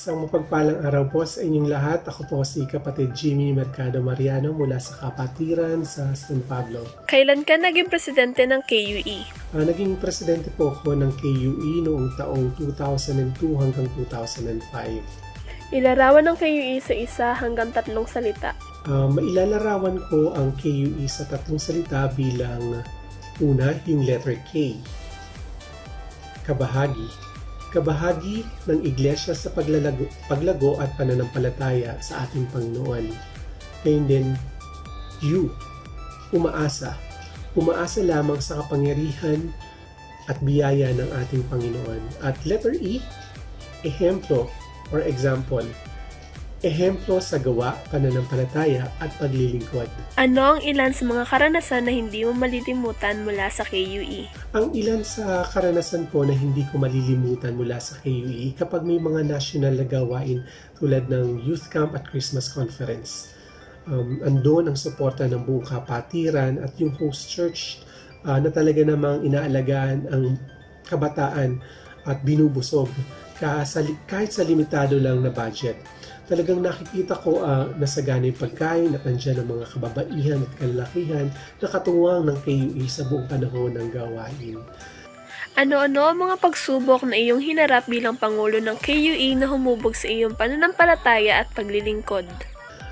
Isang mapagpalang araw po sa inyong lahat. Ako po si kapatid Jimmy Mercado Mariano mula sa Kapatiran sa San Pablo. Kailan ka naging presidente ng KUE? Naging presidente po ako ng KUE noong taong 2002 hanggang 2005. Ilarawan ng KUE sa 1 hanggang 3 salita. Mailalarawan ko ang KUE sa 3 salita bilang una, yung letter K. Kabahagi. Kabahagi ng Iglesia sa paglago at pananampalataya sa ating Panginoon. Ngayon din, U. Umaasa. Umaasa lamang sa kapangyarihan at biyaya ng ating Panginoon. At letter E, ehemplo or example. Ehemplo sa gawa, pananampalataya at paglilingkod. Ano ang ilan sa mga karanasan na hindi mo malilimutan mula sa KUE? Ang ilan sa karanasan ko na hindi ko malilimutan mula sa KUE kapag may mga national na gawain tulad ng Youth Camp at Christmas Conference. Andun ang suporta ng buong kapatiran at yung host church na talaga namang inaalagaan ang kabataan at binubusog kahit sa limitado lang na budget. Talagang nakikita ko na sagana yung pagkain at nandiyan ang mga kababaihan at kalalakihan na katuwang ng KUE sa buong panahon ng gawain. Ano-ano ang mga pagsubok na iyong hinarap bilang Pangulo ng KUE na humubog sa iyong pananampalataya at paglilingkod?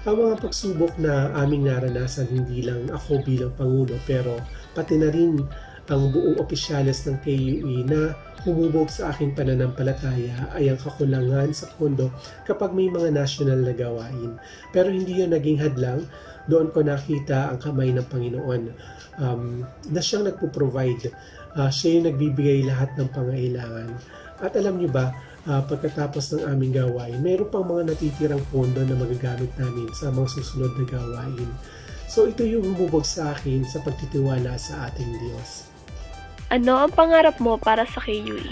Ang mga pagsubok na aming naranasan, hindi lang ako bilang Pangulo pero pati na rin ang buong opisyales ng KUE na humubog sa aking pananampalataya ay ang kakulangan sa pondo kapag may mga national na gawain. Pero hindi yun naging hadlang. Doon ko nakita ang kamay ng Panginoon na siyang nagpo-provide. Siya yung nagbibigay lahat ng pangailangan. At alam niyo ba, pagkatapos ng aming gawain, mayroon pang mga natitirang pondo na magagamit namin sa mga susunod na gawain. So ito yung humubog sa akin sa pagtitiwala sa ating Diyos. Ano ang pangarap mo para sa KUE?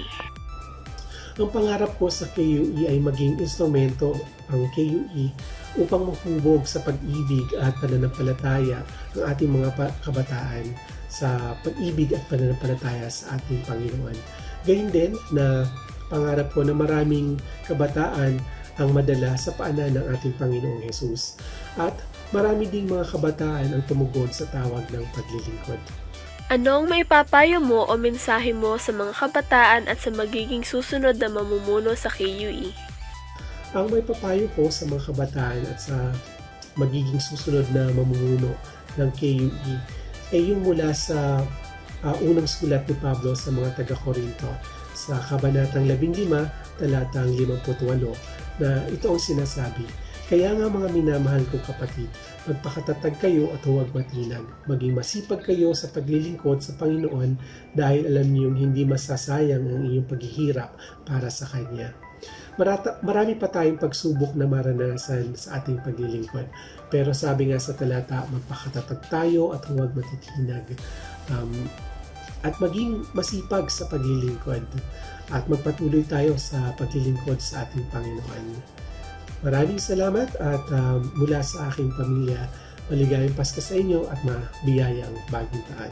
Ang pangarap ko sa KUE ay maging instrumento ang KUE upang mahubog sa pag-ibig at pananampalataya ng ating mga kabataan sa pag-ibig at pananampalataya sa ating Panginoon. Gayun din na pangarap ko na maraming kabataan ang madala sa paanan ng ating Panginoong Jesus at marami ding mga kabataan ang tumugon sa tawag ng paglilingkod. Anong may papayo mo o mensahe mo sa mga kabataan at sa magiging susunod na mamumuno sa KUE? Ang may papayo ko sa mga kabataan at sa magiging susunod na mamumuno ng KUE ay yung mula sa unang sulat ni Pablo sa mga taga-Korinto sa Kabanatang 15, talatang 58 na ito ang sinasabi. Kaya nga mga minamahal kong kapatid, magpakatatag kayo at huwag matinag. Maging masipag kayo sa paglilingkod sa Panginoon dahil alam niyong hindi masasayang ang iyong paghihirap para sa Kanya. Marami pa tayong pagsubok na maranasan sa ating paglilingkod. Pero sabi nga sa talata, magpakatatag tayo at huwag matitinag. At maging masipag sa paglilingkod. At magpatuloy tayo sa paglilingkod sa ating Panginoon. Maraming salamat at mula sa aking pamilya, maligayang Pasko sa inyo at mabiyayang bagong taon.